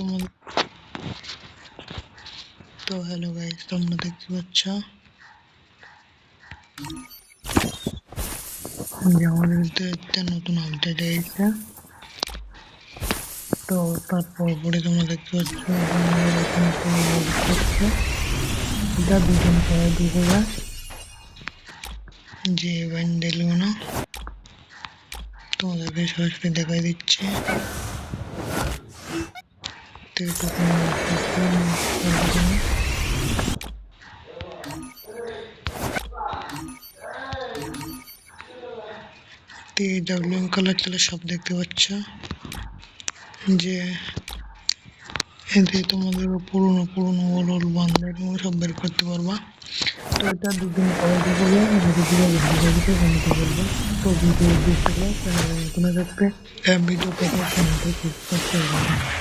তোমাদের তো hello guys, তোমরা দেখতে পাচ্ছ যে আমাদের একটা নতুন আপডেট এসেছে। তো তারপর পরে তোমরা দেখতে পাচ্ছ এটা দুদিন পরে ঢুকবে যে ব্যান্ডেলগুলো তোমাদেরকে সরাসরি দেখাই দিচ্ছে। ডাব্লিউ কালার কালার সব দেখতে পাচ্ছ যে এতে তোমাদের পুরনো পুরনো ওল বান্ডেল সব বের করতে পারবা। তো এটা দুদিন পরে ঢুকবে, ভিডিও ভালো লাগছে কমেন্ট করবে। তো ভিডিও দেখতে থাকবে, চ্যানেলে নতুন থাকবে ভিডিও পেতে চ্যানেলটা সাবস্ক্রাইব করতে হবে।